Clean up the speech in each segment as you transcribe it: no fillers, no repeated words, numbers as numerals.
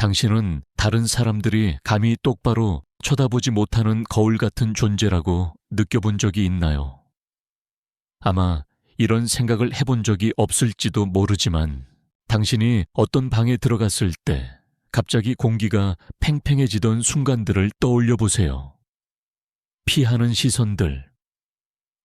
당신은 다른 사람들이 감히 똑바로 쳐다보지 못하는 거울 같은 존재라고 느껴본 적이 있나요? 아마 이런 생각을 해본 적이 없을지도 모르지만 당신이 어떤 방에 들어갔을 때 갑자기 공기가 팽팽해지던 순간들을 떠올려 보세요. 피하는 시선들,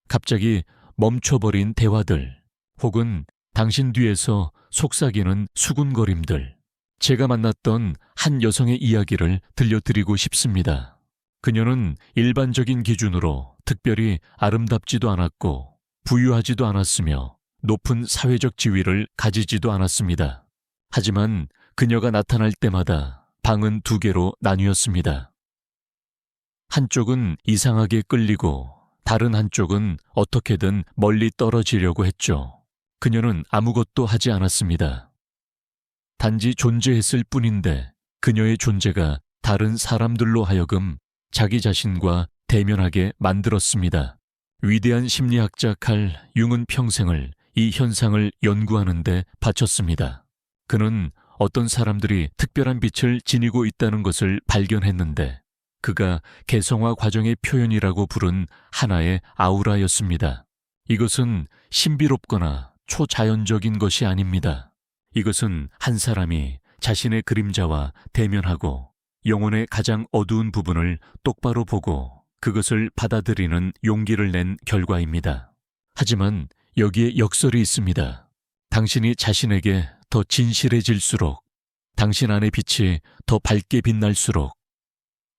갑자기 멈춰버린 대화들, 혹은 당신 뒤에서 속삭이는 수군거림들. 제가 만났던 한 여성의 이야기를 들려드리고 싶습니다. 그녀는 일반적인 기준으로 특별히 아름답지도 않았고 부유하지도 않았으며 높은 사회적 지위를 가지지도 않았습니다. 하지만 그녀가 나타날 때마다 방은 두 개로 나뉘었습니다. 한쪽은 이상하게 끌리고 다른 한쪽은 어떻게든 멀리 떨어지려고 했죠. 그녀는 아무것도 하지 않았습니다. 단지 존재했을 뿐인데 그녀의 존재가 다른 사람들로 하여금 자기 자신과 대면하게 만들었습니다. 위대한 심리학자 칼 융은 평생을 이 현상을 연구하는 데 바쳤습니다. 그는 어떤 사람들이 특별한 빛을 지니고 있다는 것을 발견했는데 그가 개성화 과정의 표현이라고 부른 하나의 아우라였습니다. 이것은 신비롭거나 초자연적인 것이 아닙니다. 이것은 한 사람이 자신의 그림자와 대면하고 영혼의 가장 어두운 부분을 똑바로 보고 그것을 받아들이는 용기를 낸 결과입니다. 하지만 여기에 역설이 있습니다. 당신이 자신에게 더 진실해질수록, 당신 안의 빛이 더 밝게 빛날수록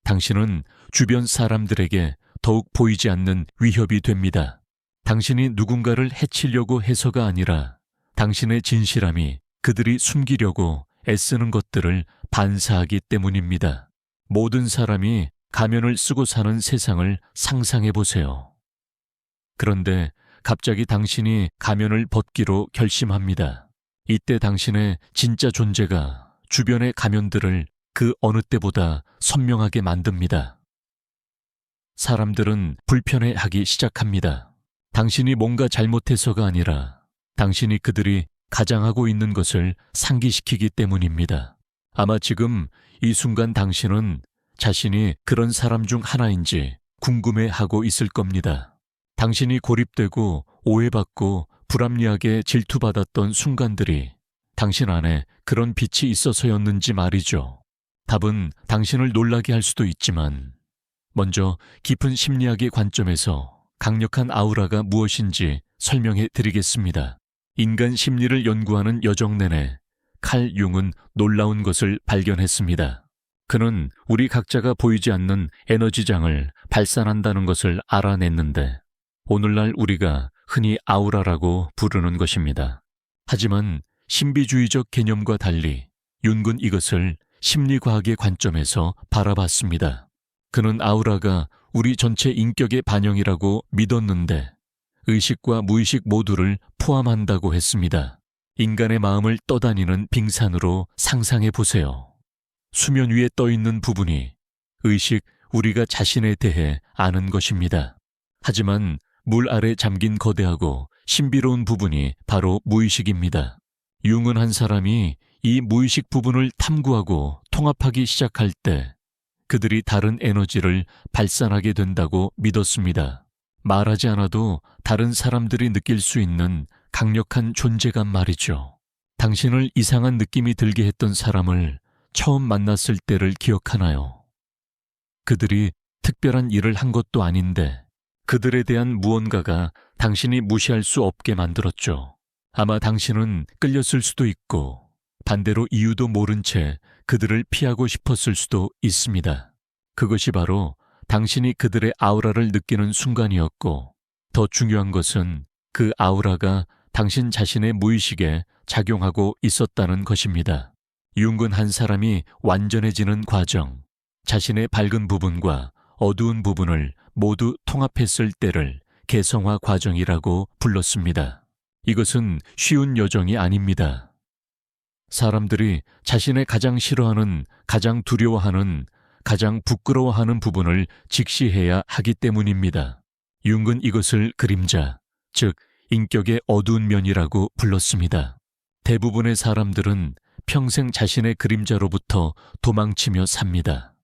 당신은 주변 사람들에게 더욱 보이지 않는 위협이 됩니다. 당신이 누군가를 해치려고 해서가 아니라 당신의 진실함이 그들이 숨기려고 애쓰는 것들을 반사하기 때문입니다. 모든 사람이 가면을 쓰고 사는 세상을 상상해 보세요. 그런데 갑자기 당신이 가면을 벗기로 결심합니다. 이때 당신의 진짜 존재가 주변의 가면들을 그 어느 때보다 선명하게 만듭니다. 사람들은 불편해하기 시작합니다. 당신이 뭔가 잘못해서가 아니라 당신이 그들이 가장하고 있는 것을 상기시키기 때문입니다. 아마 지금 이 순간 당신은 자신이 그런 사람 중 하나인지 궁금해하고 있을 겁니다. 당신이 고립되고 오해받고 불합리하게 질투받았던 순간들이 당신 안에 그런 빛이 있어서였는지 말이죠. 답은 당신을 놀라게 할 수도 있지만 먼저 깊은 심리학의 관점에서 강력한 아우라가 무엇인지 설명해 드리겠습니다. 인간 심리를 연구하는 여정 내내 칼 융은 놀라운 것을 발견했습니다. 그는 우리 각자가 보이지 않는 에너지장을 발산한다는 것을 알아냈는데 오늘날 우리가 흔히 아우라라고 부르는 것입니다. 하지만 신비주의적 개념과 달리 융은 이것을 심리과학의 관점에서 바라봤습니다. 그는 아우라가 우리 전체 인격의 반영이라고 믿었는데 의식과 무의식 모두를 포함한다고 했습니다. 인간의 마음을 떠다니는 빙산으로 상상해 보세요. 수면 위에 떠 있는 부분이 의식, 우리가 자신에 대해 아는 것입니다. 하지만 물 아래 잠긴 거대하고 신비로운 부분이 바로 무의식입니다. 융은 한 사람이 이 무의식 부분을 탐구하고 통합하기 시작할 때 그들이 다른 에너지를 발산하게 된다고 믿었습니다. 말하지 않아도 다른 사람들이 느낄 수 있는 강력한 존재감 말이죠. 당신을 이상한 느낌이 들게 했던 사람을 처음 만났을 때를 기억하나요? 그들이 특별한 일을 한 것도 아닌데 그들에 대한 무언가가 당신이 무시할 수 없게 만들었죠. 아마 당신은 끌렸을 수도 있고 반대로 이유도 모른 채 그들을 피하고 싶었을 수도 있습니다. 그것이 바로 당신이 그들의 아우라를 느끼는 순간이었고 더 중요한 것은 그 아우라가 당신 자신의 무의식에 작용하고 있었다는 것입니다. 융은 한 사람이 완전해지는 과정, 자신의 밝은 부분과 어두운 부분을 모두 통합했을 때를 개성화 과정이라고 불렀습니다. 이것은 쉬운 여정이 아닙니다. 사람들이 자신의 가장 싫어하는, 가장 두려워하는, 가장 부끄러워하는 부분을 직시해야 하기 때문입니다. 융은 이것을 그림자, 즉 인격의 어두운 면이라고 불렀습니다. 대부분의 사람들은 평생 자신의 그림자로부터 도망치며 삽니다.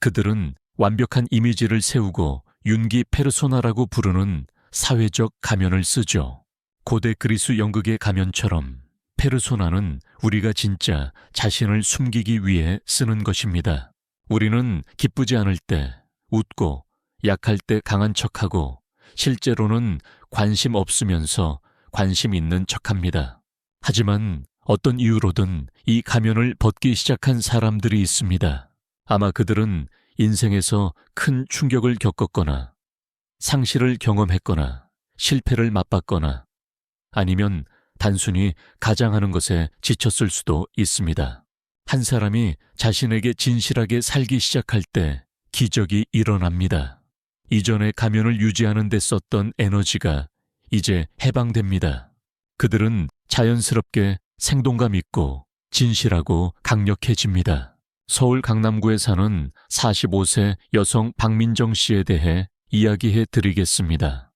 그들은 완벽한 이미지를 세우고 윤기 페르소나라고 부르는 사회적 가면을 쓰죠. 고대 그리스 연극의 가면처럼 페르소나는 우리가 진짜 자신을 숨기기 위해 쓰는 것입니다. 우리는 기쁘지 않을 때 웃고 약할 때 강한 척하고 실제로는 관심 없으면서 관심 있는 척합니다. 하지만 어떤 이유로든 이 가면을 벗기 시작한 사람들이 있습니다. 아마 그들은 인생에서 큰 충격을 겪었거나 상실을 경험했거나 실패를 맛봤거나 아니면 단순히 가장하는 것에 지쳤을 수도 있습니다. 한 사람이 자신에게 진실하게 살기 시작할 때 기적이 일어납니다. 이전의 가면을 유지하는 데 썼던 에너지가 이제 해방됩니다. 그들은 자연스럽게 생동감 있고 진실하고 강력해집니다. 서울 강남구에 사는 45세 여성 박민정 씨에 대해 이야기해 드리겠습니다.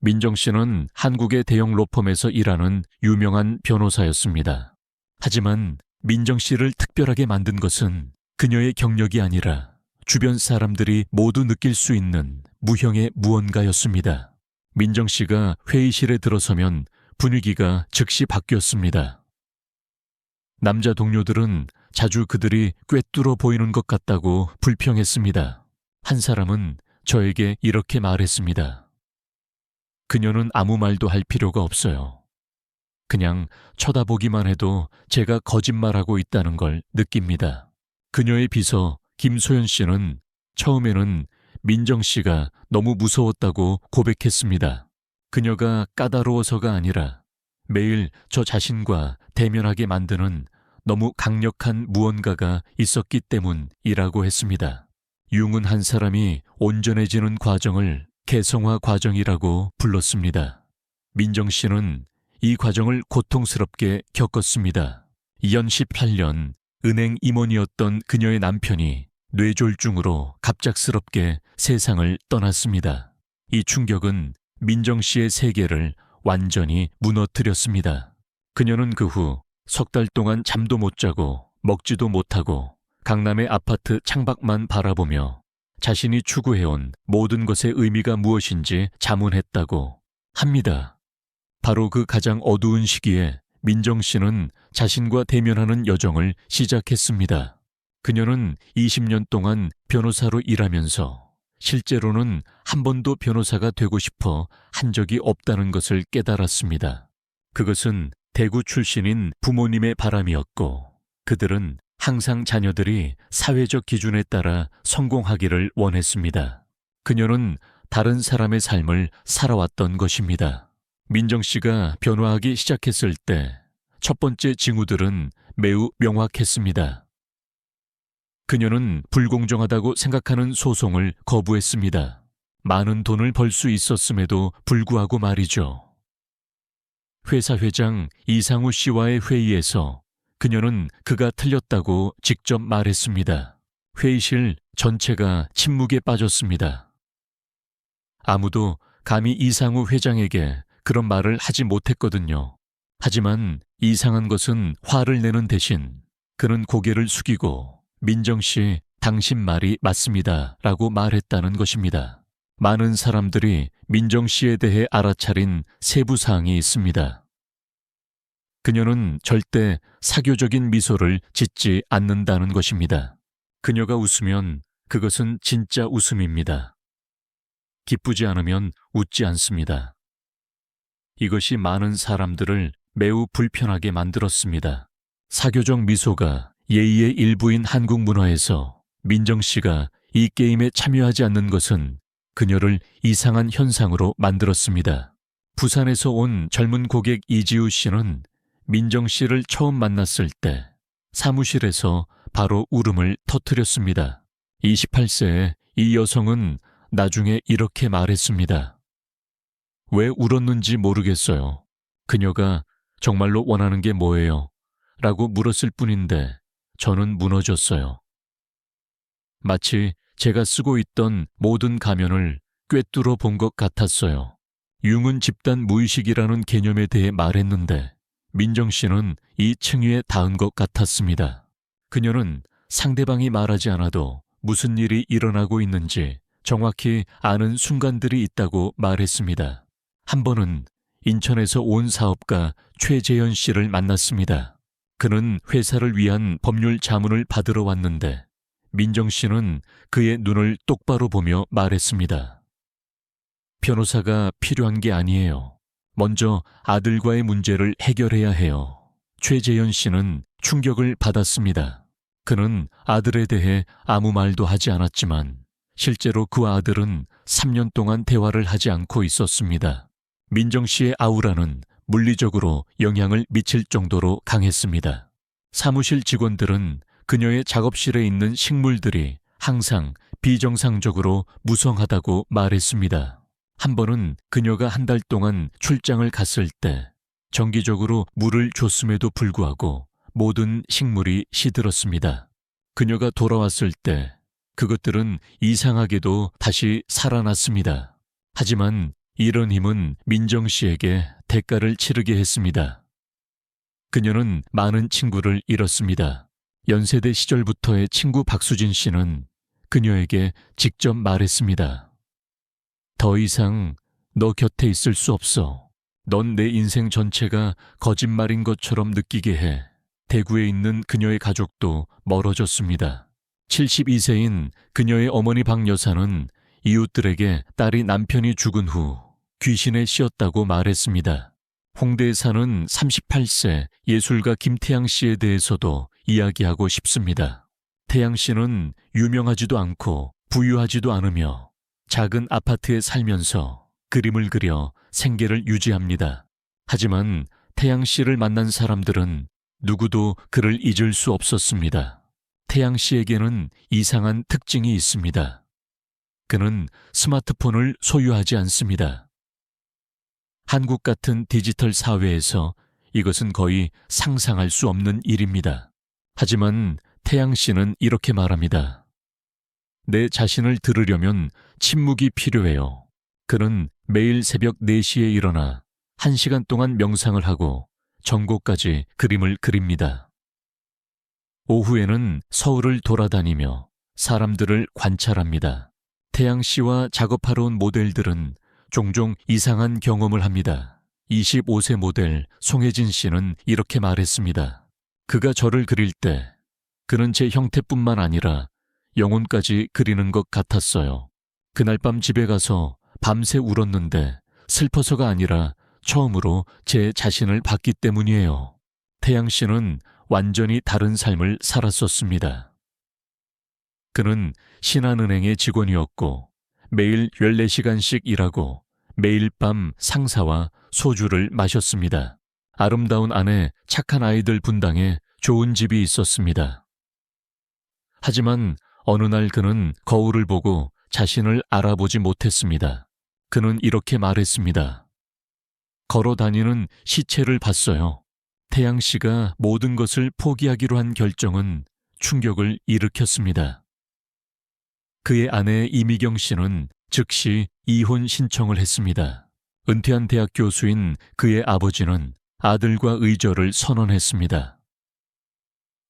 민정 씨는 한국의 대형 로펌에서 일하는 유명한 변호사였습니다. 하지만 민정 씨를 특별하게 만든 것은 그녀의 경력이 아니라 주변 사람들이 모두 느낄 수 있는 무형의 무언가였습니다. 민정 씨가 회의실에 들어서면 분위기가 즉시 바뀌었습니다. 남자 동료들은 자주 그들이 꿰뚫어 보이는 것 같다고 불평했습니다. 한 사람은 저에게 이렇게 말했습니다. 그녀는 아무 말도 할 필요가 없어요. 그냥 쳐다보기만 해도 제가 거짓말하고 있다는 걸 느낍니다. 그녀의 비서 김소연 씨는 처음에는 민정 씨가 너무 무서웠다고 고백했습니다. 그녀가 까다로워서가 아니라 매일 저 자신과 대면하게 만드는 너무 강력한 무언가가 있었기 때문이라고 했습니다. 융은 한 사람이 온전해지는 과정을 개성화 과정이라고 불렀습니다. 민정 씨는 이 과정을 고통스럽게 겪었습니다. 연시 8년 은행 임원이었던 그녀의 남편이 뇌졸중으로 갑작스럽게 세상을 떠났습니다. 이 충격은 민정 씨의 세계를 완전히 무너뜨렸습니다. 그녀는 그 후 석 달 동안 잠도 못 자고 먹지도 못하고 강남의 아파트 창밖만 바라보며 자신이 추구해온 모든 것의 의미가 무엇인지 자문했다고 합니다. 바로 그 가장 어두운 시기에 민정 씨는 자신과 대면하는 여정을 시작했습니다. 그녀는 20년 동안 변호사로 일하면서 실제로는 한 번도 변호사가 되고 싶어 한 적이 없다는 것을 깨달았습니다. 그것은 대구 출신인 부모님의 바람이었고 그들은 항상 자녀들이 사회적 기준에 따라 성공하기를 원했습니다. 그녀는 다른 사람의 삶을 살아왔던 것입니다. 민정 씨가 변호하기 시작했을 때 첫 번째 징후들은 매우 명확했습니다. 그녀는 불공정하다고 생각하는 소송을 거부했습니다. 많은 돈을 벌 수 있었음에도 불구하고 말이죠. 회사 회장 이상우 씨와의 회의에서 그녀는 그가 틀렸다고 직접 말했습니다. 회의실 전체가 침묵에 빠졌습니다. 아무도 감히 이상우 회장에게 그런 말을 하지 못했거든요. 하지만 이상한 것은 화를 내는 대신 그는 고개를 숙이고 민정 씨, 당신 말이 맞습니다 라고 말했다는 것입니다. 많은 사람들이 민정 씨에 대해 알아차린 세부 사항이 있습니다. 그녀는 절대 사교적인 미소를 짓지 않는다는 것입니다. 그녀가 웃으면 그것은 진짜 웃음입니다. 기쁘지 않으면 웃지 않습니다. 이것이 많은 사람들을 매우 불편하게 만들었습니다. 사교적 미소가 예의의 일부인 한국 문화에서 민정 씨가 이 게임에 참여하지 않는 것은 그녀를 이상한 현상으로 만들었습니다. 부산에서 온 젊은 고객 이지우 씨는 민정 씨를 처음 만났을 때 사무실에서 바로 울음을 터뜨렸습니다. 28세의 이 여성은 나중에 이렇게 말했습니다. 왜 울었는지 모르겠어요. 그녀가 정말로 원하는 게 뭐예요? 라고 물었을 뿐인데 저는 무너졌어요. 마치 제가 쓰고 있던 모든 가면을 꿰뚫어 본 것 같았어요. 융은 집단 무의식이라는 개념에 대해 말했는데 민정 씨는 이 층위에 닿은 것 같았습니다. 그녀는 상대방이 말하지 않아도 무슨 일이 일어나고 있는지 정확히 아는 순간들이 있다고 말했습니다. 한 번은 인천에서 온 사업가 최재현 씨를 만났습니다. 그는 회사를 위한 법률 자문을 받으러 왔는데 민정 씨는 그의 눈을 똑바로 보며 말했습니다. 변호사가 필요한 게 아니에요. 먼저 아들과의 문제를 해결해야 해요. 최재현 씨는 충격을 받았습니다. 그는 아들에 대해 아무 말도 하지 않았지만 실제로 그 아들은 3년 동안 대화를 하지 않고 있었습니다. 민정 씨의 아우라는 물리적으로 영향을 미칠 정도로 강했습니다. 사무실 직원들은 그녀의 작업실에 있는 식물들이 항상 비정상적으로 무성하다고 말했습니다. 한 번은 그녀가 한 달 동안 출장을 갔을 때 정기적으로 물을 줬음에도 불구하고 모든 식물이 시들었습니다. 그녀가 돌아왔을 때 그것들은 이상하게도 다시 살아났습니다. 하지만 이런 힘은 민정 씨에게 대가를 치르게 했습니다. 그녀는 많은 친구를 잃었습니다. 연세대 시절부터의 친구 박수진 씨는 그녀에게 직접 말했습니다. 더 이상 너 곁에 있을 수 없어. 넌 내 인생 전체가 거짓말인 것처럼 느끼게 해. 대구에 있는 그녀의 가족도 멀어졌습니다. 72세인 그녀의 어머니 박 여사는 이웃들에게 딸이 남편이 죽은 후 귀신에 씌었다고 말했습니다. 홍대에 사는 38세 예술가 김태양 씨에 대해서도 이야기하고 싶습니다. 태양 씨는 유명하지도 않고 부유하지도 않으며 작은 아파트에 살면서 그림을 그려 생계를 유지합니다. 하지만 태양 씨를 만난 사람들은 누구도 그를 잊을 수 없었습니다. 태양 씨에게는 이상한 특징이 있습니다. 그는 스마트폰을 소유하지 않습니다. 한국 같은 디지털 사회에서 이것은 거의 상상할 수 없는 일입니다. 하지만 태양 씨는 이렇게 말합니다. 내 자신을 들으려면 침묵이 필요해요. 그는 매일 새벽 4시에 일어나 1시간 동안 명상을 하고 전곡까지 그림을 그립니다. 오후에는 서울을 돌아다니며 사람들을 관찰합니다. 태양 씨와 작업하러 온 모델들은 종종 이상한 경험을 합니다. 25세 모델 송혜진 씨는 이렇게 말했습니다. 그가 저를 그릴 때 그는 제 형태뿐만 아니라 영혼까지 그리는 것 같았어요. 그날 밤 집에 가서 밤새 울었는데 슬퍼서가 아니라 처음으로 제 자신을 봤기 때문이에요. 태양 씨는 완전히 다른 삶을 살았었습니다. 그는 신한은행의 직원이었고 매일 14시간씩 일하고 매일 밤 상사와 소주를 마셨습니다. 아름다운 아내, 착한 아이들 분당에 좋은 집이 있었습니다. 하지만 어느 날 그는 거울을 보고 자신을 알아보지 못했습니다. 그는 이렇게 말했습니다. 걸어 다니는 시체를 봤어요. 태양 씨가 모든 것을 포기하기로 한 결정은 충격을 일으켰습니다. 그의 아내 이미경 씨는 즉시 이혼 신청을 했습니다. 은퇴한 대학 교수인 그의 아버지는 아들과 의절을 선언했습니다.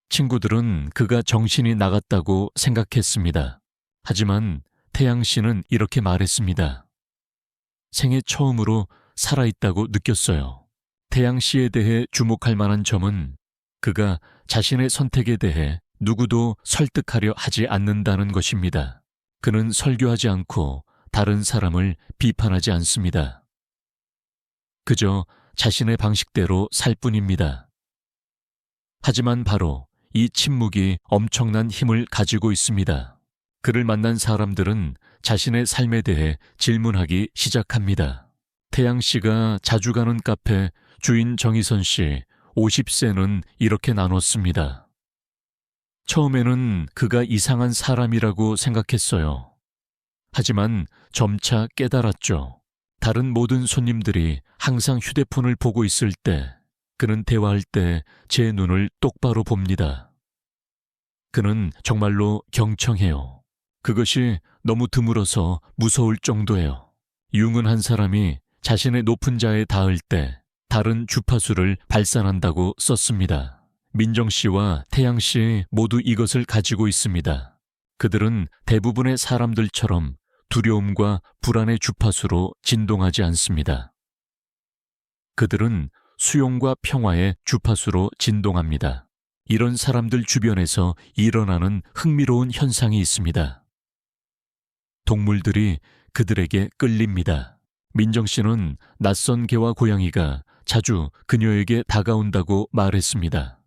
친구들은 그가 정신이 나갔다고 생각했습니다. 하지만 태양 씨는 이렇게 말했습니다. 생애 처음으로 살아있다고 느꼈어요. 태양 씨에 대해 주목할 만한 점은 그가 자신의 선택에 대해 누구도 설득하려 하지 않는다는 것입니다. 그는 설교하지 않고 다른 사람을 비판하지 않습니다. 그저 자신의 방식대로 살 뿐입니다. 하지만 바로 이 침묵이 엄청난 힘을 가지고 있습니다. 그를 만난 사람들은 자신의 삶에 대해 질문하기 시작합니다. 태양 씨가 자주 가는 카페 주인 정희선 씨 50세는 이렇게 나눴습니다. 처음에는 그가 이상한 사람이라고 생각했어요. 하지만 점차 깨달았죠. 다른 모든 손님들이 항상 휴대폰을 보고 있을 때 그는 대화할 때 제 눈을 똑바로 봅니다. 그는 정말로 경청해요. 그것이 너무 드물어서 무서울 정도예요. 융은 한 사람이 자신의 높은 자에 닿을 때 다른 주파수를 발산한다고 썼습니다. 민정 씨와 태양 씨 모두 이것을 가지고 있습니다. 그들은 대부분의 사람들처럼 두려움과 불안의 주파수로 진동하지 않습니다. 그들은 수용과 평화의 주파수로 진동합니다. 이런 사람들 주변에서 일어나는 흥미로운 현상이 있습니다. 동물들이 그들에게 끌립니다. 민정 씨는 낯선 개와 고양이가 자주 그녀에게 다가온다고 말했습니다.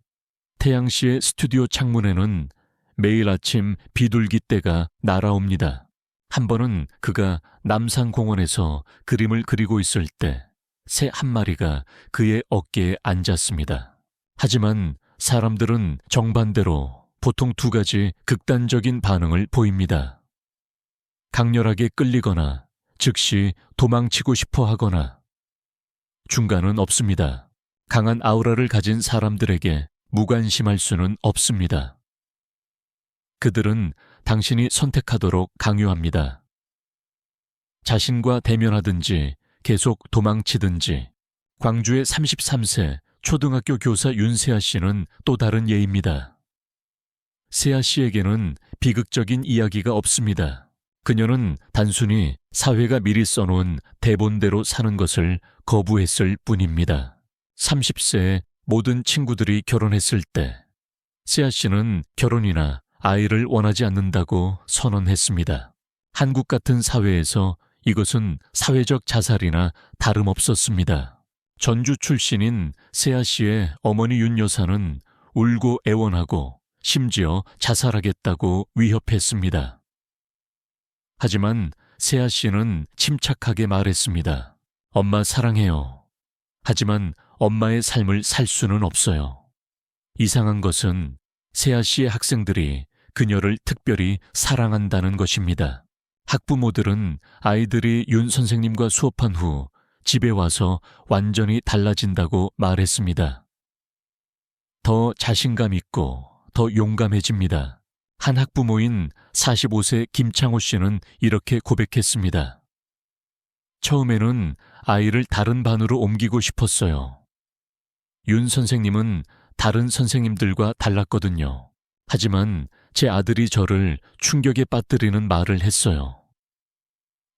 태양 씨의 스튜디오 창문에는 매일 아침 비둘기떼가 날아옵니다. 한 번은 그가 남산공원에서 그림을 그리고 있을 때 새 한 마리가 그의 어깨에 앉았습니다. 하지만 사람들은 정반대로 보통 두 가지 극단적인 반응을 보입니다. 강렬하게 끌리거나 즉시 도망치고 싶어 하거나 중간은 없습니다. 강한 아우라를 가진 사람들에게 무관심할 수는 없습니다. 그들은 당신이 선택하도록 강요합니다. 자신과 대면하든지 계속 도망치든지. 광주의 33세 초등학교 교사 윤세아 씨는 또 다른 예입니다. 세아 씨에게는 비극적인 이야기가 없습니다. 그녀는 단순히 사회가 미리 써놓은 대본대로 사는 것을 거부했을 뿐입니다. 30세에 모든 친구들이 결혼했을 때 세아 씨는 결혼이나 아이를 원하지 않는다고 선언했습니다. 한국 같은 사회에서 이것은 사회적 자살이나 다름없었습니다. 전주 출신인 세아 씨의 어머니 윤 여사는 울고 애원하고 심지어 자살하겠다고 위협했습니다. 하지만 세아 씨는 침착하게 말했습니다. 엄마 사랑해요. 하지만 엄마의 삶을 살 수는 없어요. 이상한 것은 세아 씨의 학생들이 그녀를 특별히 사랑한다는 것입니다. 학부모들은 아이들이 윤 선생님과 수업한 후 집에 와서 완전히 달라진다고 말했습니다. 더 자신감 있고 더 용감해집니다. 한 학부모인 45세 김창호 씨는 이렇게 고백했습니다. 처음에는 아이를 다른 반으로 옮기고 싶었어요. 윤 선생님은 다른 선생님들과 달랐거든요. 하지만 제 아들이 저를 충격에 빠뜨리는 말을 했어요.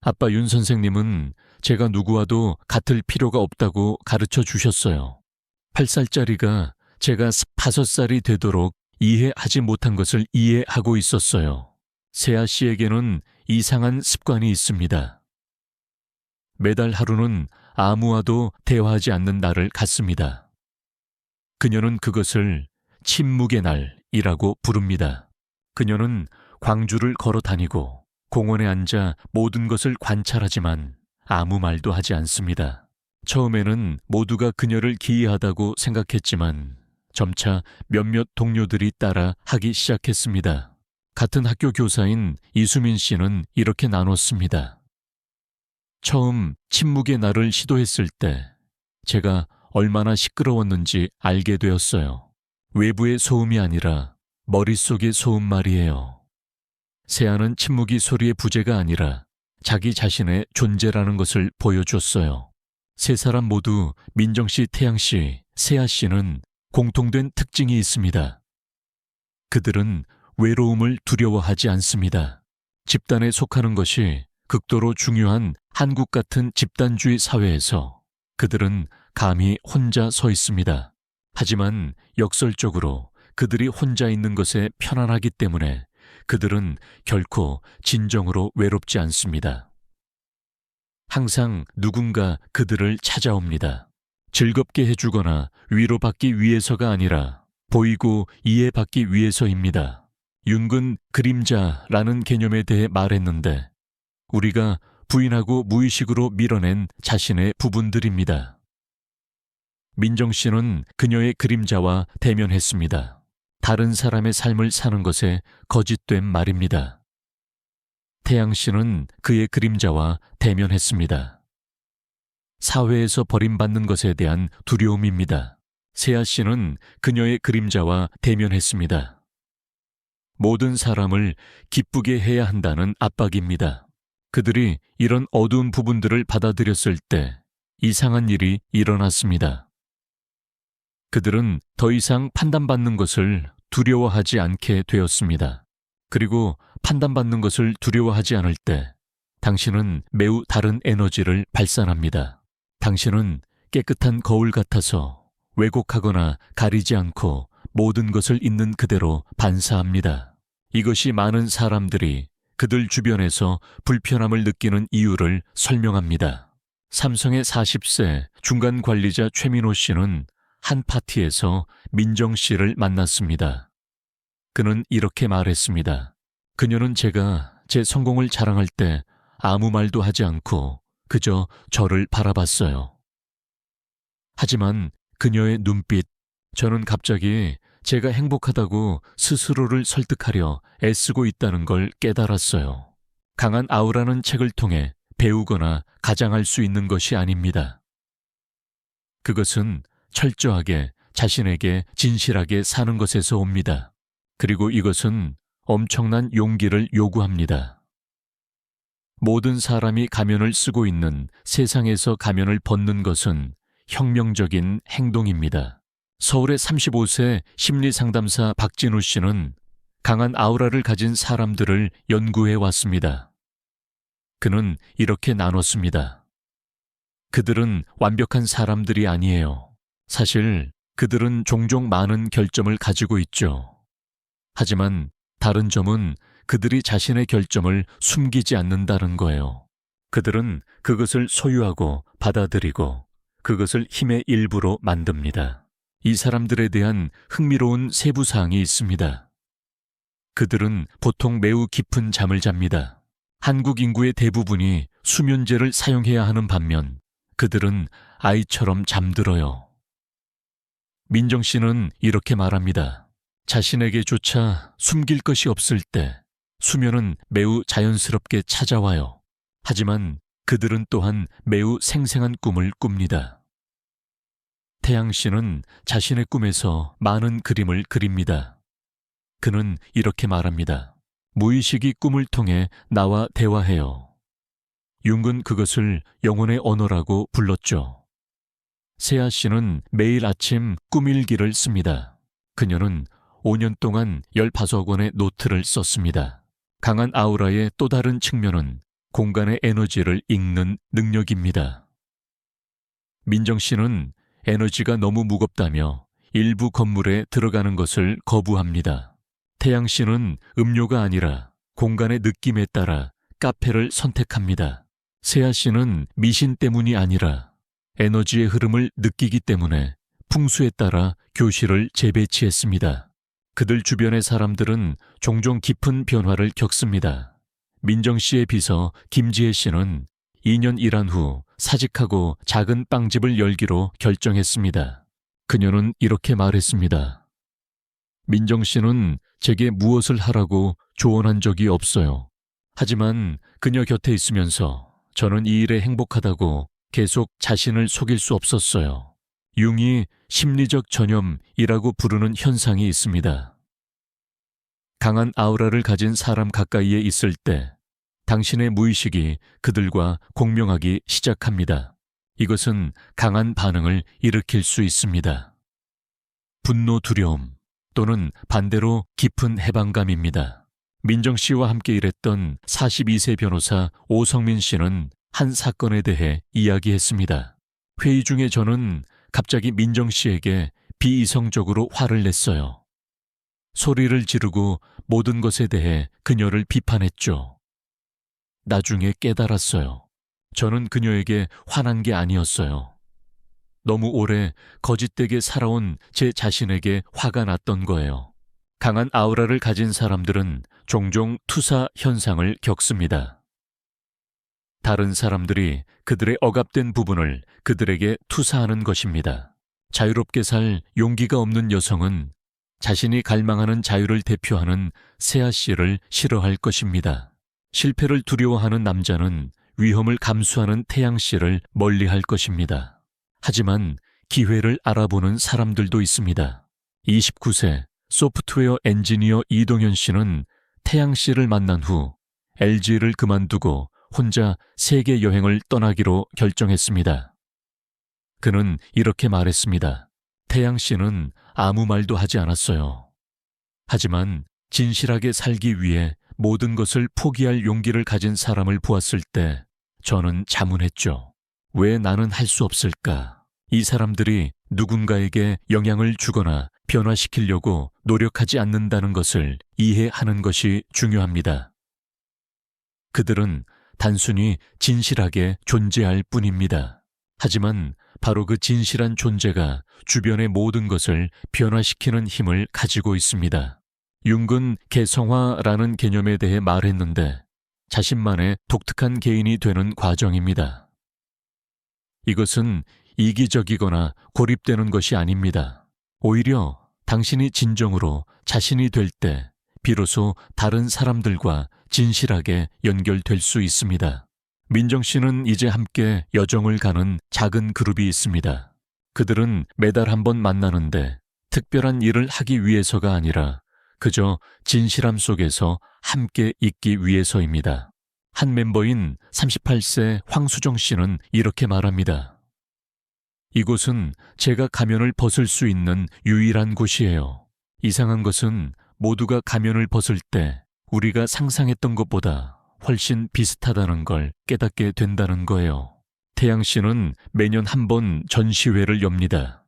아빠 윤 선생님은 제가 누구와도 같을 필요가 없다고 가르쳐 주셨어요. 8살짜리가 제가 5살이 되도록 이해하지 못한 것을 이해하고 있었어요. 세아 씨에게는 이상한 습관이 있습니다. 매달 하루는 아무와도 대화하지 않는 날을 갖습니다. 그녀는 그것을 침묵의 날이라고 부릅니다. 그녀는 광주를 걸어 다니고 공원에 앉아 모든 것을 관찰하지만 아무 말도 하지 않습니다. 처음에는 모두가 그녀를 기이하다고 생각했지만 점차 몇몇 동료들이 따라 하기 시작했습니다. 같은 학교 교사인 이수민 씨는 이렇게 나눴습니다. 처음 침묵의 날을 시도했을 때 제가 얼마나 시끄러웠는지 알게 되었어요. 외부의 소음이 아니라 머릿속의 소음 말이에요. 세아는 침묵이 소리의 부재가 아니라 자기 자신의 존재라는 것을 보여줬어요. 세 사람 모두 민정 씨, 태양 씨, 세아 씨는 공통된 특징이 있습니다. 그들은 외로움을 두려워하지 않습니다. 집단에 속하는 것이 극도로 중요한 한국 같은 집단주의 사회에서 그들은 감히 혼자 서 있습니다. 하지만 역설적으로 그들이 혼자 있는 것에 편안하기 때문에 그들은 결코 진정으로 외롭지 않습니다. 항상 누군가 그들을 찾아옵니다. 즐겁게 해주거나 위로받기 위해서가 아니라 보이고 이해받기 위해서입니다. 융근 그림자라는 개념에 대해 말했는데 우리가 부인하고 무의식으로 밀어낸 자신의 부분들입니다. 민정 씨는 그녀의 그림자와 대면했습니다. 다른 사람의 삶을 사는 것에 거짓된 말입니다. 태양 씨는 그의 그림자와 대면했습니다. 사회에서 버림받는 것에 대한 두려움입니다. 세아 씨는 그녀의 그림자와 대면했습니다. 모든 사람을 기쁘게 해야 한다는 압박입니다. 그들이 이런 어두운 부분들을 받아들였을 때 이상한 일이 일어났습니다. 그들은 더 이상 판단받는 것을 두려워하지 않게 되었습니다. 그리고 판단받는 것을 두려워하지 않을 때 당신은 매우 다른 에너지를 발산합니다. 당신은 깨끗한 거울 같아서 왜곡하거나 가리지 않고 모든 것을 있는 그대로 반사합니다. 이것이 많은 사람들이 그들 주변에서 불편함을 느끼는 이유를 설명합니다. 삼성의 40세 중간 관리자 최민호 씨는 한 파티에서 민정 씨를 만났습니다. 그는 이렇게 말했습니다. 그녀는 제가 제 성공을 자랑할 때 아무 말도 하지 않고 그저 저를 바라봤어요. 하지만 그녀의 눈빛, 저는 갑자기 제가 행복하다고 스스로를 설득하려 애쓰고 있다는 걸 깨달았어요. 강한 아우라는 책을 통해 배우거나 가장할 수 있는 것이 아닙니다. 그것은 철저하게 자신에게 진실하게 사는 것에서 옵니다. 그리고 이것은 엄청난 용기를 요구합니다. 모든 사람이 가면을 쓰고 있는 세상에서 가면을 벗는 것은 혁명적인 행동입니다. 서울의 35세 심리상담사 박진우 씨는 강한 아우라를 가진 사람들을 연구해 왔습니다. 그는 이렇게 나눴습니다. 그들은 완벽한 사람들이 아니에요. 사실 그들은 종종 많은 결점을 가지고 있죠. 하지만 다른 점은 그들이 자신의 결점을 숨기지 않는다는 거예요. 그들은 그것을 소유하고 받아들이고 그것을 힘의 일부로 만듭니다. 이 사람들에 대한 흥미로운 세부사항이 있습니다. 그들은 보통 매우 깊은 잠을 잡니다. 한국 인구의 대부분이 수면제를 사용해야 하는 반면 그들은 아이처럼 잠들어요. 민정 씨는 이렇게 말합니다. 자신에게조차 숨길 것이 없을 때 수면은 매우 자연스럽게 찾아와요. 하지만 그들은 또한 매우 생생한 꿈을 꿉니다. 태양 씨는 자신의 꿈에서 많은 그림을 그립니다. 그는 이렇게 말합니다. 무의식이 꿈을 통해 나와 대화해요. 융은 그것을 영혼의 언어라고 불렀죠. 세아 씨는 매일 아침 꿈일기를 씁니다. 그녀는 5년 동안 15권의 노트를 썼습니다. 강한 아우라의 또 다른 측면은 공간의 에너지를 읽는 능력입니다. 민정 씨는 에너지가 너무 무겁다며 일부 건물에 들어가는 것을 거부합니다. 태양 씨는 음료가 아니라 공간의 느낌에 따라 카페를 선택합니다. 세아 씨는 미신 때문이 아니라 에너지의 흐름을 느끼기 때문에 풍수에 따라 교실을 재배치했습니다. 그들 주변의 사람들은 종종 깊은 변화를 겪습니다. 민정 씨의 비서 김지혜 씨는 2년 일한 후 사직하고 작은 빵집을 열기로 결정했습니다. 그녀는 이렇게 말했습니다. 민정 씨는 제게 무엇을 하라고 조언한 적이 없어요. 하지만 그녀 곁에 있으면서 저는 이 일에 행복하다고 계속 자신을 속일 수 없었어요. 융이 심리적 전염이라고 부르는 현상이 있습니다. 강한 아우라를 가진 사람 가까이에 있을 때 당신의 무의식이 그들과 공명하기 시작합니다. 이것은 강한 반응을 일으킬 수 있습니다. 분노, 두려움 또는 반대로 깊은 해방감입니다. 민정 씨와 함께 일했던 42세 변호사 오성민 씨는 한 사건에 대해 이야기했습니다. 회의 중에 저는 갑자기 민정 씨에게 비이성적으로 화를 냈어요. 소리를 지르고 모든 것에 대해 그녀를 비판했죠. 나중에 깨달았어요. 저는 그녀에게 화난 게 아니었어요. 너무 오래 거짓되게 살아온 제 자신에게 화가 났던 거예요. 강한 아우라를 가진 사람들은 종종 투사 현상을 겪습니다. 다른 사람들이 그들의 억압된 부분을 그들에게 투사하는 것입니다. 자유롭게 살 용기가 없는 여성은 자신이 갈망하는 자유를 대표하는 세아 씨를 싫어할 것입니다. 실패를 두려워하는 남자는 위험을 감수하는 태양 씨를 멀리할 것입니다. 하지만 기회를 알아보는 사람들도 있습니다. 29세 소프트웨어 엔지니어 이동현 씨는 태양 씨를 만난 후 LG를 그만두고 혼자 세계 여행을 떠나기로 결정했습니다. 그는 이렇게 말했습니다. 태양 씨는 아무 말도 하지 않았어요. 하지만 진실하게 살기 위해 모든 것을 포기할 용기를 가진 사람을 보았을 때 저는 자문했죠. 왜 나는 할 수 없을까? 이 사람들이 누군가에게 영향을 주거나 변화시키려고 노력하지 않는다는 것을 이해하는 것이 중요합니다. 그들은 단순히 진실하게 존재할 뿐입니다. 하지만 바로 그 진실한 존재가 주변의 모든 것을 변화시키는 힘을 가지고 있습니다. 융은 개성화라는 개념에 대해 말했는데 자신만의 독특한 개인이 되는 과정입니다. 이것은 이기적이거나 고립되는 것이 아닙니다. 오히려 당신이 진정으로 자신이 될 때 비로소 다른 사람들과 진실하게 연결될 수 있습니다. 민정 씨는 이제 함께 여정을 가는 작은 그룹이 있습니다. 그들은 매달 한 번 만나는데 특별한 일을 하기 위해서가 아니라 그저 진실함 속에서 함께 있기 위해서입니다. 한 멤버인 38세 황수정 씨는 이렇게 말합니다. 이곳은 제가 가면을 벗을 수 있는 유일한 곳이에요. 이상한 것은 모두가 가면을 벗을 때 우리가 상상했던 것보다 훨씬 비슷하다는 걸 깨닫게 된다는 거예요. 태양 씨는 매년 한 번 전시회를 엽니다.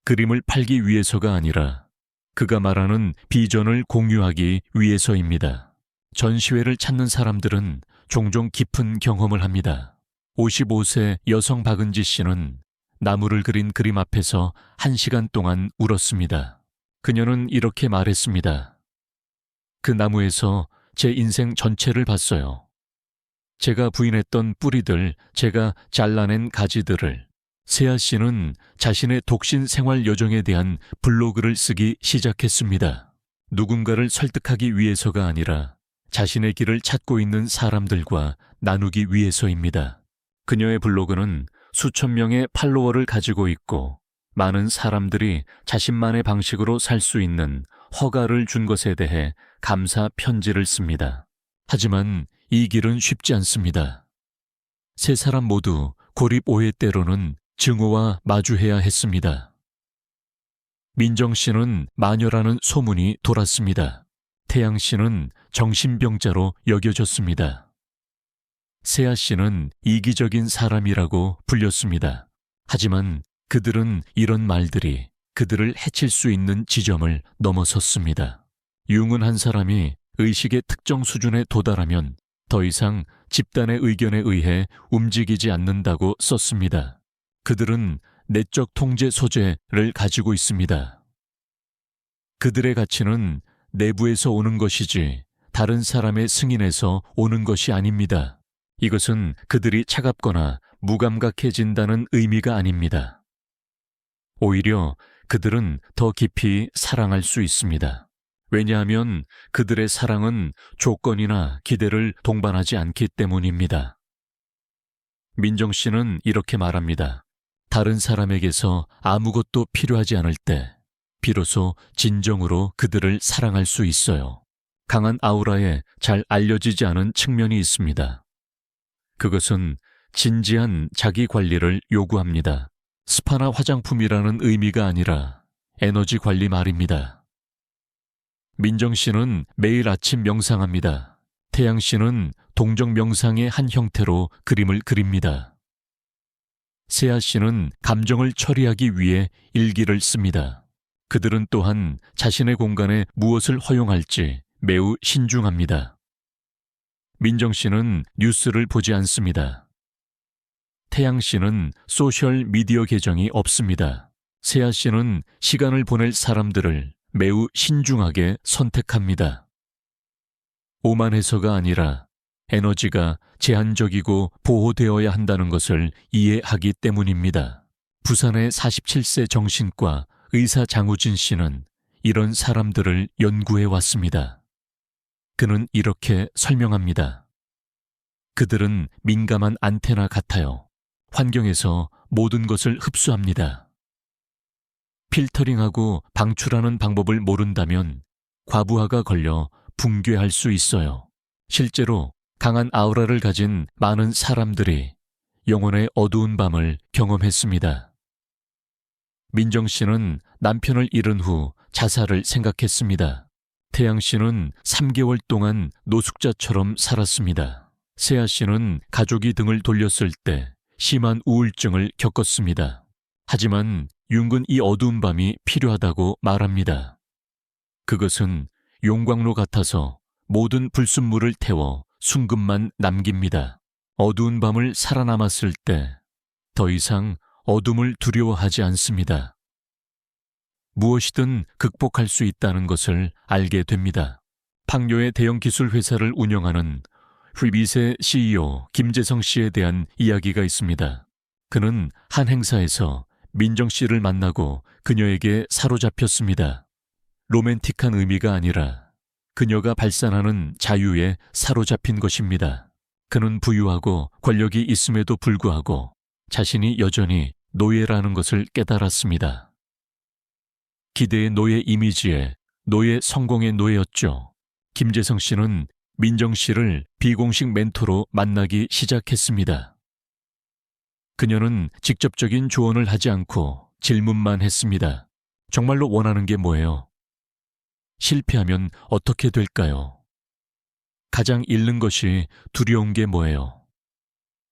그림을 팔기 위해서가 아니라 그가 말하는 비전을 공유하기 위해서입니다. 전시회를 찾는 사람들은 종종 깊은 경험을 합니다. 55세 여성 박은지 씨는 나무를 그린 그림 앞에서 1시간 동안 울었습니다. 그녀는 이렇게 말했습니다. 그 나무에서 제 인생 전체를 봤어요. 제가 부인했던 뿌리들, 제가 잘라낸 가지들을. 세아 씨는 자신의 독신 생활 여정에 대한 블로그를 쓰기 시작했습니다. 누군가를 설득하기 위해서가 아니라 자신의 길을 찾고 있는 사람들과 나누기 위해서입니다. 그녀의 블로그는 수천 명의 팔로워를 가지고 있고 많은 사람들이 자신만의 방식으로 살 수 있는 허가를 준 것에 대해 감사 편지를 씁니다. 하지만 이 길은 쉽지 않습니다. 세 사람 모두 고립 오해 때로는 증오와 마주해야 했습니다. 민정 씨는 마녀라는 소문이 돌았습니다. 태양 씨는 정신병자로 여겨졌습니다. 세아 씨는 이기적인 사람이라고 불렸습니다. 하지만 그들은 이런 말들이 그들을 해칠 수 있는 지점을 넘어섰습니다. 융은 한 사람이 의식의 특정 수준에 도달하면 더 이상 집단의 의견에 의해 움직이지 않는다고 썼습니다. 그들은 내적 통제 소재를 가지고 있습니다. 그들의 가치는 내부에서 오는 것이지 다른 사람의 승인에서 오는 것이 아닙니다. 이것은 그들이 차갑거나 무감각해진다는 의미가 아닙니다. 오히려 그들은 더 깊이 사랑할 수 있습니다. 왜냐하면 그들의 사랑은 조건이나 기대를 동반하지 않기 때문입니다. 민정 씨는 이렇게 말합니다. 다른 사람에게서 아무것도 필요하지 않을 때 비로소 진정으로 그들을 사랑할 수 있어요. 강한 아우라에 잘 알려지지 않은 측면이 있습니다. 그것은 진지한 자기 관리를 요구합니다. 스파나 화장품이라는 의미가 아니라 에너지 관리 말입니다. 민정 씨는 매일 아침 명상합니다. 태양 씨는 동정 명상의 한 형태로 그림을 그립니다. 세아 씨는 감정을 처리하기 위해 일기를 씁니다. 그들은 또한 자신의 공간에 무엇을 허용할지 매우 신중합니다. 민정 씨는 뉴스를 보지 않습니다. 태양 씨는 소셜 미디어 계정이 없습니다. 세아 씨는 시간을 보낼 사람들을 매우 신중하게 선택합니다. 오만해서가 아니라 에너지가 제한적이고 보호되어야 한다는 것을 이해하기 때문입니다. 부산의 47세 정신과 의사 장우진 씨는 이런 사람들을 연구해 왔습니다. 그는 이렇게 설명합니다. 그들은 민감한 안테나 같아요. 환경에서 모든 것을 흡수합니다. 필터링하고 방출하는 방법을 모른다면 과부하가 걸려 붕괴할 수 있어요. 실제로 강한 아우라를 가진 많은 사람들이 영혼의 어두운 밤을 경험했습니다. 민정 씨는 남편을 잃은 후 자살을 생각했습니다. 태양 씨는 3개월 동안 노숙자처럼 살았습니다. 세아 씨는 가족이 등을 돌렸을 때 심한 우울증을 겪었습니다. 하지만 윤근 이 어두운 밤이 필요하다고 말합니다. 그것은 용광로 같아서 모든 불순물을 태워 순금만 남깁니다. 어두운 밤을 살아남았을 때 더 이상 어둠을 두려워하지 않습니다. 무엇이든 극복할 수 있다는 것을 알게 됩니다. 팡요의 대형 기술 회사를 운영하는 휘빗의 CEO 김재성 씨에 대한 이야기가 있습니다. 그는 한 행사에서 민정 씨를 만나고 그녀에게 사로잡혔습니다. 로맨틱한 의미가 아니라 그녀가 발산하는 자유에 사로잡힌 것입니다. 그는 부유하고 권력이 있음에도 불구하고 자신이 여전히 노예라는 것을 깨달았습니다. 기대의 노예 이미지에 노예 성공의 노예였죠. 김재성 씨는 민정 씨를 비공식 멘토로 만나기 시작했습니다. 그녀는 직접적인 조언을 하지 않고 질문만 했습니다. 정말로 원하는 게 뭐예요? 실패하면 어떻게 될까요? 가장 잃는 것이 두려운 게 뭐예요?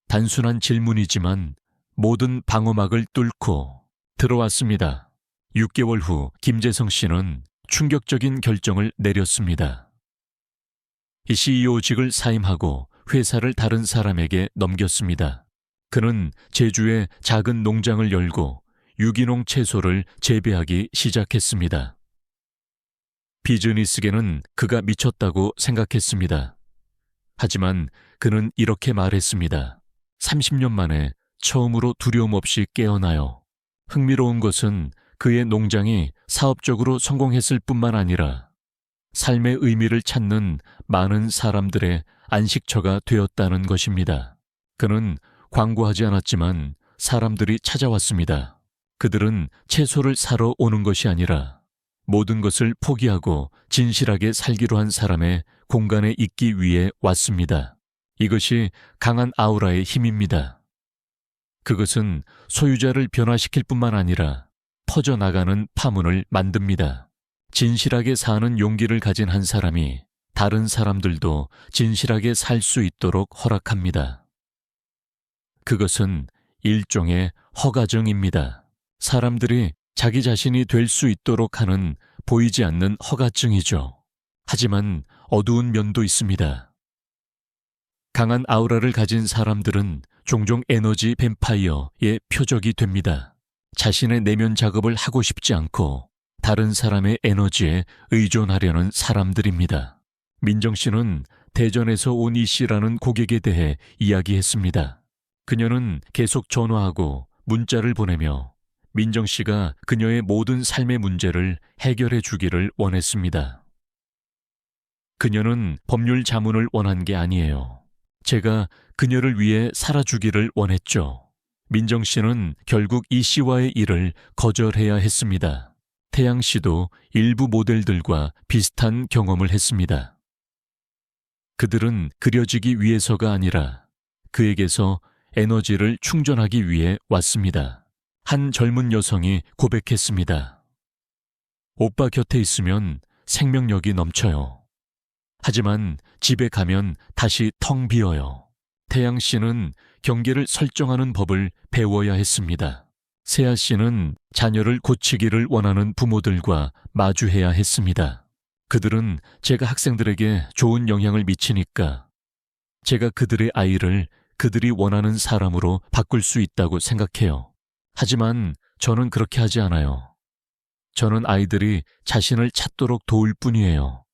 단순한 질문이지만 모든 방어막을 뚫고 들어왔습니다. 6개월 후 김재성 씨는 충격적인 결정을 내렸습니다. 이 CEO직을 사임하고 회사를 다른 사람에게 넘겼습니다. 그는 제주에 작은 농장을 열고 유기농 채소를 재배하기 시작했습니다. 비즈니스계는 그가 미쳤다고 생각했습니다. 하지만 그는 이렇게 말했습니다. 30년 만에 처음으로 두려움 없이 깨어나요. 흥미로운 것은 그의 농장이 사업적으로 성공했을 뿐만 아니라 삶의 의미를 찾는 많은 사람들의 안식처가 되었다는 것입니다. 그는 광고하지 않았지만 사람들이 찾아왔습니다. 그들은 채소를 사러 오는 것이 아니라 모든 것을 포기하고 진실하게 살기로 한 사람의 공간에 있기 위해 왔습니다. 이것이 강한 아우라의 힘입니다. 그것은 소유자를 변화시킬 뿐만 아니라 퍼져나가는 파문을 만듭니다. 진실하게 사는 용기를 가진 한 사람이 다른 사람들도 진실하게 살 수 있도록 허락합니다. 그것은 일종의 허가증입니다. 사람들이 자기 자신이 될 수 있도록 하는 보이지 않는 허가증이죠. 하지만 어두운 면도 있습니다. 강한 아우라를 가진 사람들은 종종 에너지 뱀파이어의 표적이 됩니다. 자신의 내면 작업을 하고 싶지 않고 다른 사람의 에너지에 의존하려는 사람들입니다. 민정 씨는 대전에서 온 이 씨라는 고객에 대해 이야기했습니다. 그녀는 계속 전화하고 문자를 보내며 민정 씨가 그녀의 모든 삶의 문제를 해결해 주기를 원했습니다. 그녀는 법률 자문을 원한 게 아니에요. 제가 그녀를 위해 살아주기를 원했죠. 민정 씨는 결국 이 씨와의 일을 거절해야 했습니다. 태양 씨도 일부 모델들과 비슷한 경험을 했습니다. 그들은 그려지기 위해서가 아니라 그에게서 에너지를 충전하기 위해 왔습니다. 한 젊은 여성이 고백했습니다. 오빠 곁에 있으면 생명력이 넘쳐요. 하지만 집에 가면 다시 텅 비어요. 태양 씨는 경계를 설정하는 법을 배워야 했습니다. 세아 씨는 자녀를 고치기를 원하는 부모들과 마주해야 했습니다. 그들은 제가 학생들에게 좋은 영향을 미치니까 제가 그들의 아이를 그들이 원하는 사람으로 바꿀 수 있다고 생각해요. 하지만 저는 그렇게 하지 않아요. 저는 아이들이 자신을 찾도록 도울 뿐이에요.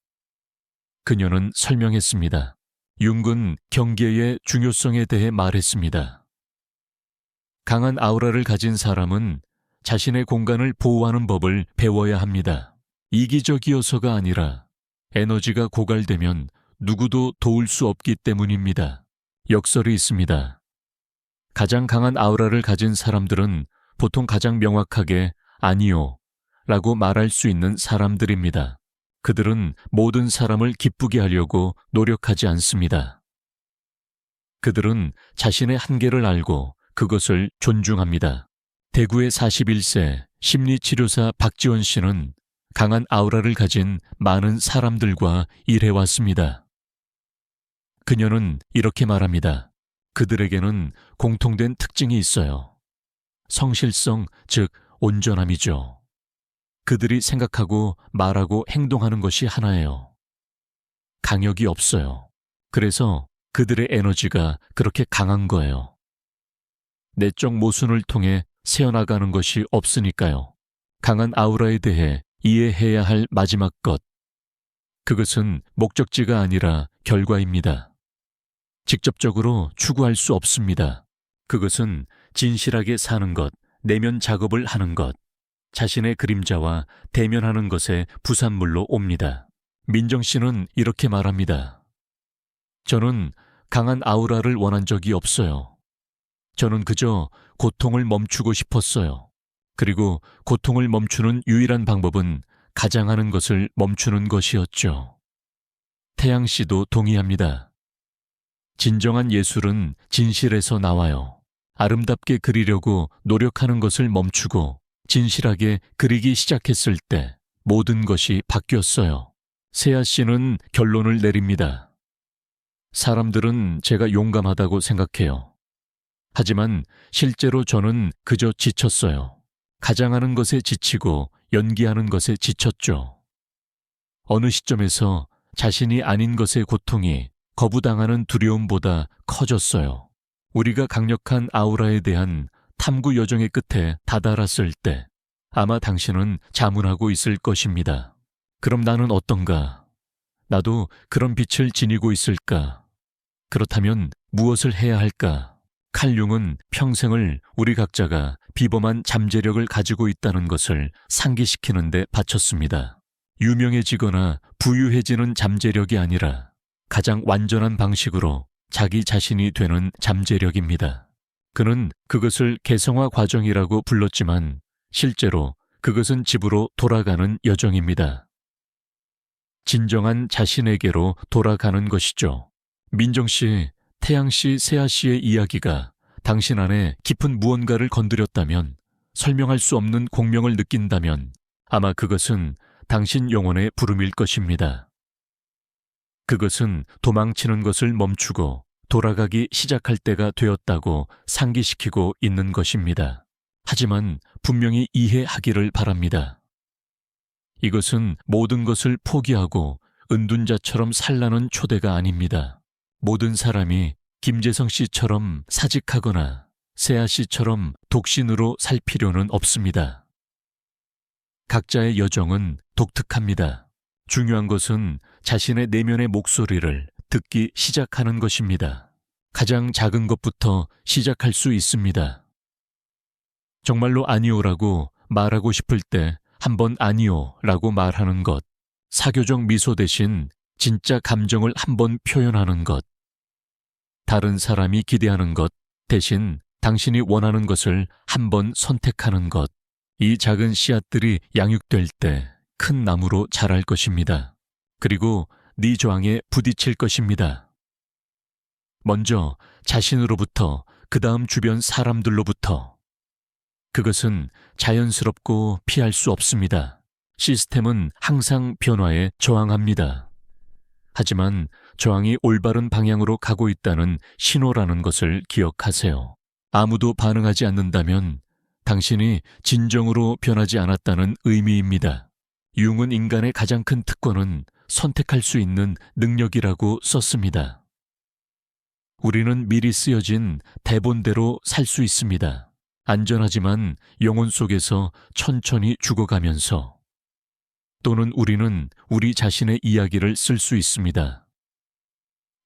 그녀는 설명했습니다. 융은 경계의 중요성에 대해 말했습니다. 강한 아우라를 가진 사람은 자신의 공간을 보호하는 법을 배워야 합니다. 이기적이어서가 아니라 에너지가 고갈되면 누구도 도울 수 없기 때문입니다. 역설이 있습니다. 가장 강한 아우라를 가진 사람들은 보통 가장 명확하게 아니요 라고 말할 수 있는 사람들입니다. 그들은 모든 사람을 기쁘게 하려고 노력하지 않습니다. 그들은 자신의 한계를 알고 그것을 존중합니다. 대구의 41세 심리치료사 박지원 씨는 강한 아우라를 가진 많은 사람들과 일해왔습니다. 그녀는 이렇게 말합니다. 그들에게는 공통된 특징이 있어요. 성실성, 즉 온전함이죠. 그들이 생각하고 말하고 행동하는 것이 하나예요. 강역이 없어요. 그래서 그들의 에너지가 그렇게 강한 거예요. 내적 모순을 통해 새어나가는 것이 없으니까요. 강한 아우라에 대해 이해해야 할 마지막 것. 그것은 목적지가 아니라 결과입니다. 직접적으로 추구할 수 없습니다. 그것은 진실하게 사는 것, 내면 작업을 하는 것, 자신의 그림자와 대면하는 것의 부산물로 옵니다. 민정 씨는 이렇게 말합니다. 저는 강한 아우라를 원한 적이 없어요. 저는 그저 고통을 멈추고 싶었어요. 그리고 고통을 멈추는 유일한 방법은 가장하는 것을 멈추는 것이었죠. 태양 씨도 동의합니다. 진정한 예술은 진실에서 나와요. 아름답게 그리려고 노력하는 것을 멈추고 진실하게 그리기 시작했을 때 모든 것이 바뀌었어요. 세아 씨는 결론을 내립니다. 사람들은 제가 용감하다고 생각해요. 하지만 실제로 저는 그저 지쳤어요. 가장하는 것에 지치고 연기하는 것에 지쳤죠. 어느 시점에서 자신이 아닌 것의 고통이 거부당하는 두려움보다 커졌어요. 우리가 강력한 아우라에 대한 탐구 여정의 끝에 다다랐을 때 아마 당신은 자문하고 있을 것입니다. 그럼 나는 어떤가? 나도 그런 빛을 지니고 있을까? 그렇다면 무엇을 해야 할까? 칼 융은 평생을 우리 각자가 비범한 잠재력을 가지고 있다는 것을 상기시키는 데 바쳤습니다. 유명해지거나 부유해지는 잠재력이 아니라 가장 완전한 방식으로 자기 자신이 되는 잠재력입니다. 그는 그것을 개성화 과정이라고 불렀지만 실제로 그것은 집으로 돌아가는 여정입니다. 진정한 자신에게로 돌아가는 것이죠. 민정 씨, 태양 씨, 세아 씨의 이야기가 당신 안에 깊은 무언가를 건드렸다면, 설명할 수 없는 공명을 느낀다면 아마 그것은 당신 영혼의 부름일 것입니다. 그것은 도망치는 것을 멈추고 돌아가기 시작할 때가 되었다고 상기시키고 있는 것입니다. 하지만 분명히 이해하기를 바랍니다. 이것은 모든 것을 포기하고 은둔자처럼 살라는 초대가 아닙니다. 모든 사람이 김재성 씨처럼 사직하거나 세아 씨처럼 독신으로 살 필요는 없습니다. 각자의 여정은 독특합니다. 중요한 것은 자신의 내면의 목소리를 듣기 시작하는 것입니다. 가장 작은 것부터 시작할 수 있습니다. 정말로 아니오라고 말하고 싶을 때 한번 아니오라고 말하는 것, 사교적 미소 대신 진짜 감정을 한번 표현하는 것, 다른 사람이 기대하는 것 대신 당신이 원하는 것을 한번 선택하는 것, 이 작은 씨앗들이 양육될 때 큰 나무로 자랄 것입니다. 그리고 네 저항에 부딪힐 것입니다. 먼저 자신으로부터, 그 다음 주변 사람들로부터. 그것은 자연스럽고 피할 수 없습니다. 시스템은 항상 변화에 저항합니다. 하지만 저항이 올바른 방향으로 가고 있다는 신호라는 것을 기억하세요. 아무도 반응하지 않는다면 당신이 진정으로 변하지 않았다는 의미입니다. 융은 인간의 가장 큰 특권은 선택할 수 있는 능력이라고 썼습니다. 우리는 미리 쓰여진 대본대로 살 수 있습니다. 안전하지만 영혼 속에서 천천히 죽어가면서. 또는 우리는 우리 자신의 이야기를 쓸 수 있습니다.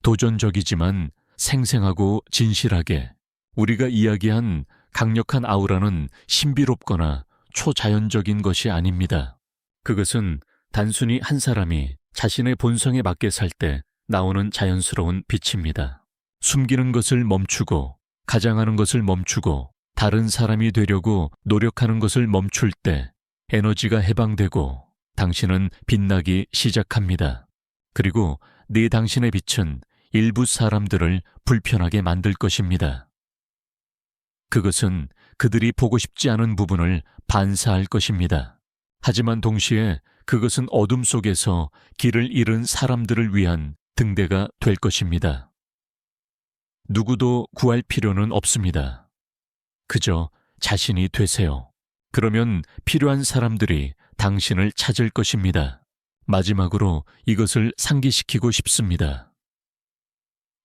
도전적이지만 생생하고 진실하게. 우리가 이야기한 강력한 아우라는 신비롭거나 초자연적인 것이 아닙니다. 그것은 단순히 한 사람이 자신의 본성에 맞게 살 때 나오는 자연스러운 빛입니다. 숨기는 것을 멈추고, 가장하는 것을 멈추고, 다른 사람이 되려고 노력하는 것을 멈출 때 에너지가 해방되고 당신은 빛나기 시작합니다. 그리고 네 당신의 빛은 일부 사람들을 불편하게 만들 것입니다. 그것은 그들이 보고 싶지 않은 부분을 반사할 것입니다. 하지만 동시에 그것은 어둠 속에서 길을 잃은 사람들을 위한 등대가 될 것입니다. 누구도 구할 필요는 없습니다. 그저 자신이 되세요. 그러면 필요한 사람들이 당신을 찾을 것입니다. 마지막으로 이것을 상기시키고 싶습니다.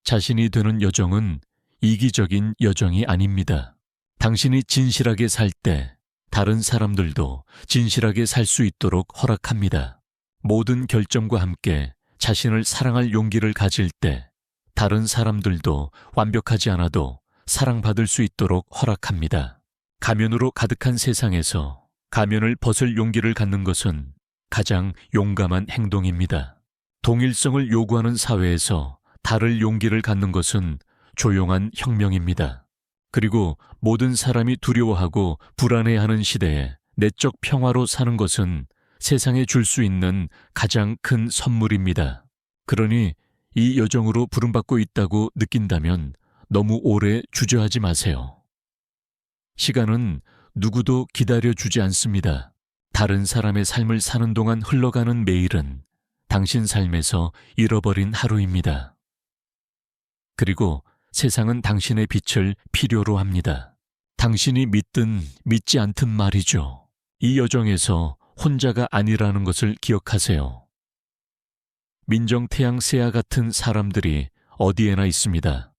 자신이 되는 여정은 이기적인 여정이 아닙니다. 당신이 진실하게 살 때 다른 사람들도 진실하게 살 수 있도록 허락합니다. 모든 결정과 함께 자신을 사랑할 용기를 가질 때 다른 사람들도 완벽하지 않아도 사랑받을 수 있도록 허락합니다. 가면으로 가득한 세상에서 가면을 벗을 용기를 갖는 것은 가장 용감한 행동입니다. 동일성을 요구하는 사회에서 다를 용기를 갖는 것은 조용한 혁명입니다. 그리고 모든 사람이 두려워하고 불안해하는 시대에 내적 평화로 사는 것은 세상에 줄 수 있는 가장 큰 선물입니다. 그러니 이 여정으로 부름받고 있다고 느낀다면 너무 오래 주저하지 마세요. 시간은 누구도 기다려주지 않습니다. 다른 사람의 삶을 사는 동안 흘러가는 매일은 당신 삶에서 잃어버린 하루입니다. 그리고 세상은 당신의 빛을 필요로 합니다. 당신이 믿든 믿지 않든 말이죠. 이 여정에서 혼자가 아니라는 것을 기억하세요. 민정태양 새와 같은 사람들이 어디에나 있습니다.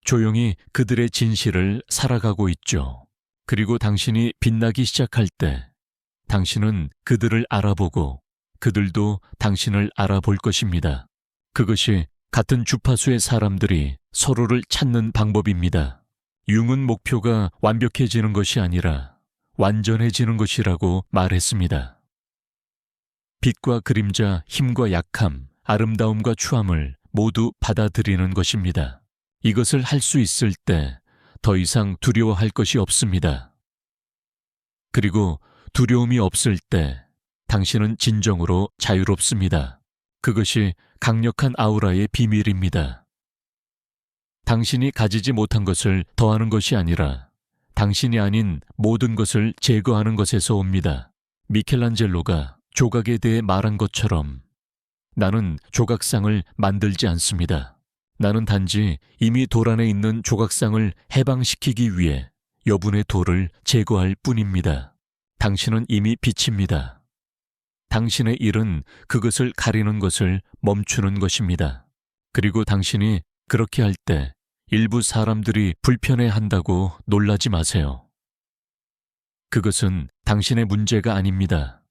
조용히 그들의 진실을 살아가고 있죠. 그리고 당신이 빛나기 시작할 때 당신은 그들을 알아보고 그들도 당신을 알아볼 것입니다. 그것이 같은 주파수의 사람들이 서로를 찾는 방법입니다. 융은 목표가 완벽해지는 것이 아니라 완전해지는 것이라고 말했습니다. 빛과 그림자, 힘과 약함, 아름다움과 추함을 모두 받아들이는 것입니다. 이것을 할 수 있을 때 더 이상 두려워할 것이 없습니다. 그리고 두려움이 없을 때 당신은 진정으로 자유롭습니다. 그것이 강력한 아우라의 비밀입니다. 당신이 가지지 못한 것을 더하는 것이 아니라 당신이 아닌 모든 것을 제거하는 것에서 옵니다. 미켈란젤로가 조각에 대해 말한 것처럼 나는 조각상을 만들지 않습니다. 나는 단지 이미 돌 안에 있는 조각상을 해방시키기 위해 여분의 돌을 제거할 뿐입니다. 당신은 이미 빛입니다. 당신의 일은 그것을 가리는 것을 멈추는 것입니다. 그리고 당신이 그렇게 할 때 일부 사람들이 불편해한다고 놀라지 마세요. 그것은 당신의 문제가 아닙니다.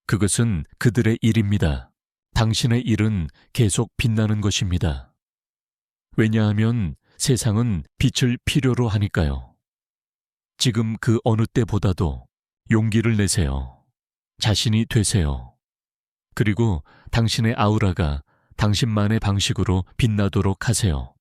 그것은 그들의 일입니다. 당신의 일은 계속 빛나는 것입니다. 왜냐하면 세상은 빛을 필요로 하니까요. 지금 그 어느 때보다도 용기를 내세요. 자신이 되세요. 그리고 당신의 아우라가 당신만의 방식으로 빛나도록 하세요.